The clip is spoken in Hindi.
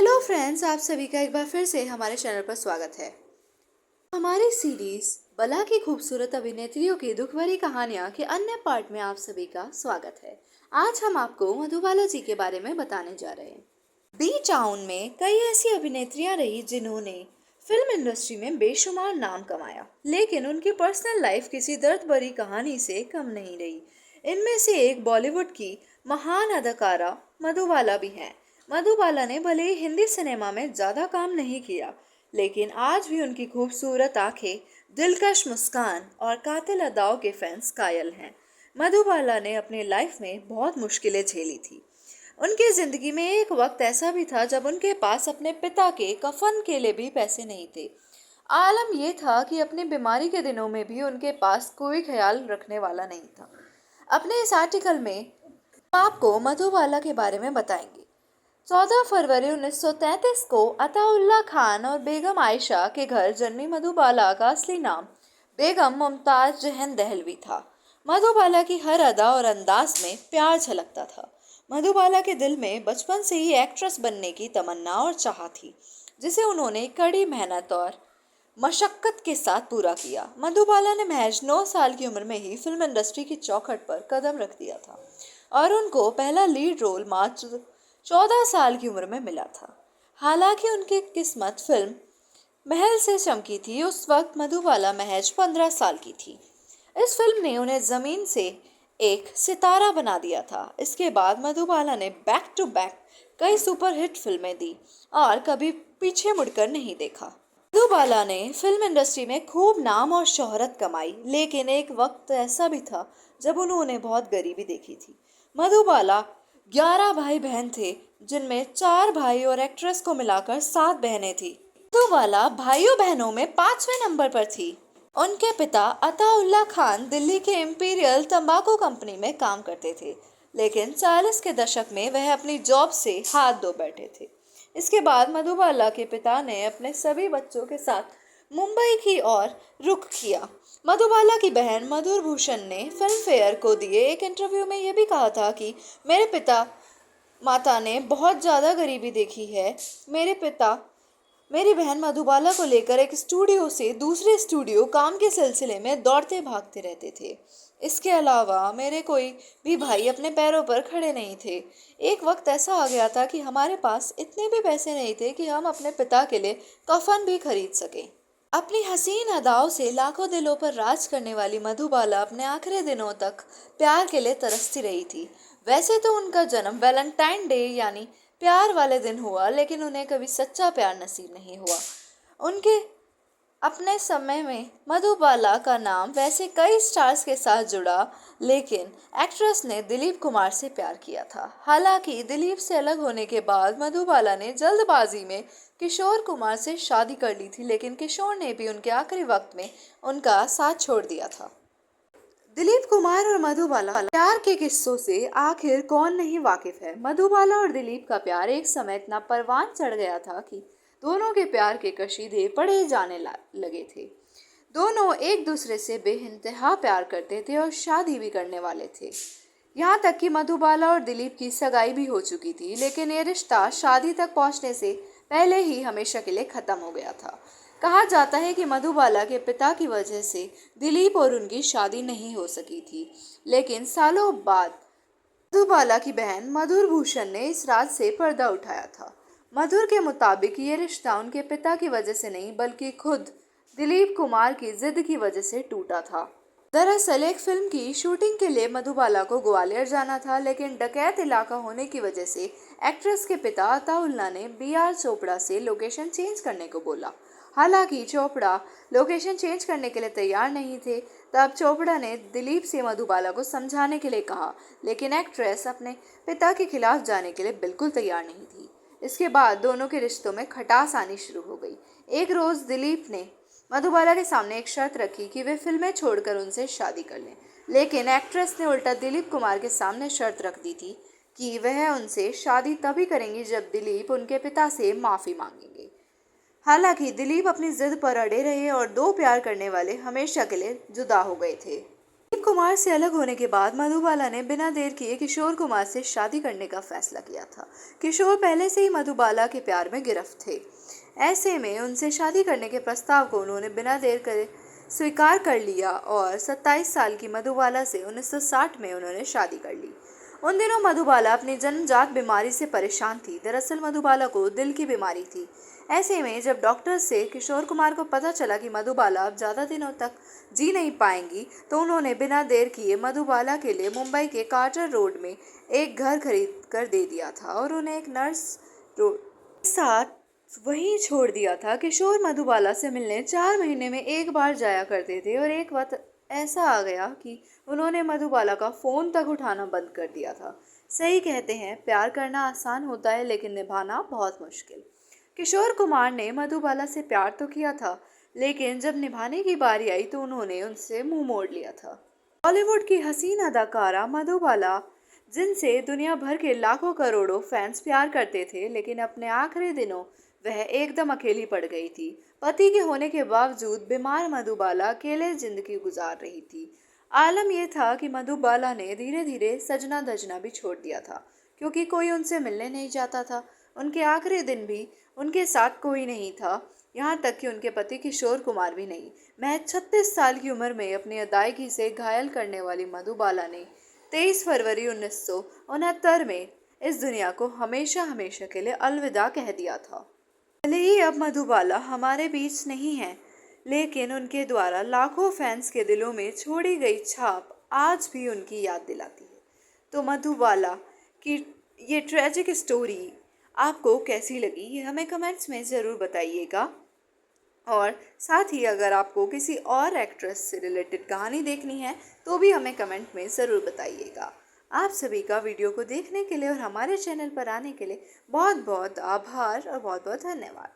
हेलो फ्रेंड्स, आप सभी का एक बार फिर से हमारे चैनल पर स्वागत है। हमारी सीरीज बला की खूबसूरत अभिनेत्रियों की दुख भरी कहानियां के अन्य पार्ट में आप सभी का स्वागत है। आज हम आपको मधुबाला जी के बारे में बताने जा रहे हैं। बी टाउन में कई ऐसी अभिनेत्रियां रही जिन्होंने फिल्म इंडस्ट्री में बेशुमार नाम कमाया, लेकिन उनकी पर्सनल लाइफ किसी दर्द भरी कहानी से कम नहीं रही। इनमें से एक बॉलीवुड की महान अदाकारा मधुबाला भी हैं। मधुबाला ने भले ही हिंदी सिनेमा में ज्यादा काम नहीं किया, लेकिन आज भी उनकी खूबसूरत आंखें, दिलकश मुस्कान और कातिल अदाओं के फैंस कायल हैं। मधुबाला ने अपनी लाइफ में बहुत मुश्किलें झेली थी। उनकी जिंदगी में एक वक्त ऐसा भी था जब उनके पास अपने पिता के कफन के लिए भी पैसे नहीं थे। आलम यह था कि अपनी बीमारी के दिनों में भी उनके पास कोई ख्याल रखने वाला नहीं था। अपने इस आर्टिकल में हम आपको मधुबाला के बारे में बताएंगे। 14 फरवरी 1933 को अताउल्ला खान और बेगम आयशा के घर जन्मी मधुबाला का असली नाम बेगम मुमताज जहन दहलवी था। मधुबाला की हर अदा और अंदाज में प्यार झलकता था। मधुबाला के दिल में बचपन से ही एक्ट्रेस बनने की तमन्ना और चाह थी, जिसे उन्होंने कड़ी मेहनत और मशक्कत के साथ पूरा किया। मधुबाला ने महज 9 साल की उम्र में ही फिल्म इंडस्ट्री की चौखट पर कदम रख दिया था और उनको पहला लीड रोल मात्र 14 साल की उम्र में मिला था। हालांकि उनकी किस्मत फिल्म महल से चमकी थी, उस वक्त मधुबाला महज 15 साल की थी। इस फिल्म ने उन्हें जमीन से एक सितारा बना दिया था। इसके बाद मधुबाला ने बैक टू बैक कई सुपरहिट फिल्में दी और कभी पीछे मुड़कर नहीं देखा। मधुबाला ने फिल्म इंडस्ट्री में खूब नाम और शोहरत कमाई, लेकिन एक वक्त ऐसा भी था जब उन्होंने बहुत गरीबी देखी थी। मधुबाला 11 भाई बहन थे, जिनमें 4 भाई और एक्ट्रेस को मिलाकर 7 बहनें थी। मधुबाला भाइयों बहनों में 5वें नंबर पर थी। उनके पिता अताउल्ला खान दिल्ली के इंपीरियल तंबाकू कंपनी में काम करते थे, लेकिन 40 के दशक में वह अपनी जॉब से हाथ धो बैठे थे। इसके बाद मधुबाला के पिता ने अपने सभी बच्चों के साथ मुंबई की ओर रुख किया। मधुबाला की बहन मधुर भूषण ने फिल्म फेयर को दिए एक इंटरव्यू में यह भी कहा था कि मेरे पिता माता ने बहुत ज़्यादा गरीबी देखी है। मेरी बहन मधुबाला को लेकर एक स्टूडियो से दूसरे स्टूडियो काम के सिलसिले में दौड़ते भागते रहते थे। इसके अलावा मेरे कोई भी भाई अपने पैरों पर खड़े नहीं थे। एक वक्त ऐसा आ गया था कि हमारे पास इतने भी पैसे नहीं थे कि हम अपने पिता के लिए कफन भी खरीद सकें। अपनी हसीन अदाओं से लाखों दिलों पर राज करने वाली मधुबाला अपने आखिरी दिनों तक प्यार के लिए तरसती रही थी। वैसे तो उनका जन्म वैलेंटाइन डे यानी प्यार वाले दिन हुआ, लेकिन उन्हें कभी सच्चा प्यार नसीब नहीं हुआ। उनके अपने समय में मधुबाला का नाम वैसे कई स्टार्स के साथ जुड़ा, लेकिन एक्ट्रेस ने दिलीप कुमार से प्यार किया था। हालांकि दिलीप से अलग होने के बाद मधुबाला ने जल्दबाजी में किशोर कुमार से शादी कर ली थी, लेकिन किशोर ने भी उनके आखिरी वक्त में उनका साथ छोड़ दिया था। दिलीप कुमार और मधुबाला प्यार के किस्सों से आखिर कौन नहीं वाकिफ है। मधुबाला और दिलीप का प्यार एक समय इतना परवान चढ़ गया था कि दोनों के प्यार के कशीदे पढ़े जाने लगे थे। दोनों एक दूसरे से बेइंतहा प्यार करते थे और शादी भी करने वाले थे। यहाँ तक कि मधुबाला और दिलीप की सगाई भी हो चुकी थी, लेकिन ये रिश्ता शादी तक पहुँचने से पहले ही हमेशा के लिए खत्म हो गया था। कहा जाता है कि मधुबाला के पिता की वजह से दिलीप और उनकी शादी नहीं हो सकी थी, लेकिन सालों बाद मधुबाला की बहन मधुर भूषण ने इस राज से पर्दा उठाया था। मधुर के मुताबिक ये रिश्ता उनके पिता की वजह से नहीं, बल्कि खुद दिलीप कुमार की जिद की वजह से टूटा था। दरअसल एक फिल्म की शूटिंग के लिए मधुबाला को ग्वालियर जाना था, लेकिन डकैत इलाका होने की वजह से एक्ट्रेस के पिता अताउल्ला ने BR चोपड़ा से लोकेशन चेंज करने को बोला। हालांकि चोपड़ा लोकेशन चेंज करने के लिए तैयार नहीं थे। तब चोपड़ा ने दिलीप से मधुबाला को समझाने के लिए कहा, लेकिन एक्ट्रेस अपने पिता के खिलाफ जाने के लिए बिल्कुल तैयार नहीं थी। इसके बाद दोनों के रिश्तों में खटास आनी शुरू हो गई। एक रोज दिलीप ने मधुबाला के सामने एक शर्त रखी कि वे फिल्में छोड़कर उनसे शादी कर लें, लेकिन एक्ट्रेस ने उल्टा दिलीप कुमार के सामने शर्त रख दी थी कि वह उनसे शादी तभी करेंगी जब दिलीप उनके पिता से माफी मांगेंगे। हालांकि दिलीप अपनी जिद पर अड़े रहे और दो प्यार करने वाले हमेशा के लिए जुदा हो गए थे। दिलीप कुमार से अलग होने के बाद मधुबाला ने बिना देर किए किशोर कुमार से शादी करने का फैसला किया था। किशोर पहले से ही मधुबाला के प्यार में गिरफ्त थे। ऐसे में उनसे शादी करने के प्रस्ताव को उन्होंने बिना देर करे स्वीकार कर लिया और 27 साल की मधुबाला से 1960 में उन्होंने शादी कर ली। उन दिनों मधुबाला अपनी जन्मजात बीमारी से परेशान थी। दरअसल मधुबाला को दिल की बीमारी थी। ऐसे में जब डॉक्टर से किशोर कुमार को पता चला कि मधुबाला अब ज़्यादा दिनों तक जी नहीं पाएंगी, तो उन्होंने बिना देर किए मधुबाला के लिए मुंबई के कार्टर रोड में एक घर खरीद कर दे दिया था और उन्हें एक नर्स रोड के साथ वहीं छोड़ दिया था। किशोर मधुबाला से मिलने 4 महीने में एक बार जाया करते थे और एक वक्त ऐसा आ गया कि उन्होंने मधुबाला का फ़ोन तक उठाना बंद कर दिया था। सही कहते हैं, प्यार करना आसान होता है लेकिन निभाना बहुत मुश्किल। किशोर कुमार ने मधुबाला से प्यार तो किया था, लेकिन जब निभाने की बारी आई तो उन्होंने उनसे मुंह मोड़ लिया था। बॉलीवुड की हसीन अदाकारा मधुबाला, जिनसे दुनिया भर के लाखों करोड़ों फैंस प्यार करते थे, लेकिन अपने आखिरी दिनों वह एकदम अकेली पड़ गई थी। पति के होने के बावजूद बीमार मधुबाला अकेले जिंदगी गुजार रही थी। आलम यह था कि मधुबाला ने धीरे धीरे सजना धजना भी छोड़ दिया था, क्योंकि कोई उनसे मिलने नहीं जाता था। उनके आखिरी दिन भी उनके साथ कोई नहीं था, यहाँ तक कि उनके पति किशोर कुमार भी नहीं। महज 36 साल की उम्र में अपनी अदायगी से घायल करने वाली मधुबाला ने 23 फरवरी 1969 में इस दुनिया को हमेशा हमेशा के लिए अलविदा कह दिया था। भले ही अब मधुबाला हमारे बीच नहीं है, लेकिन उनके द्वारा लाखों फैंस के दिलों में छोड़ी गई छाप आज भी उनकी याद दिलाती है। तो मधुबाला की ये ट्रेजिक स्टोरी आपको कैसी लगी, ये हमें कमेंट्स में ज़रूर बताइएगा। और साथ ही अगर आपको किसी और एक्ट्रेस से रिलेटेड कहानी देखनी है तो भी हमें कमेंट में ज़रूर बताइएगा। आप सभी का वीडियो को देखने के लिए और हमारे चैनल पर आने के लिए बहुत बहुत आभार और बहुत बहुत धन्यवाद।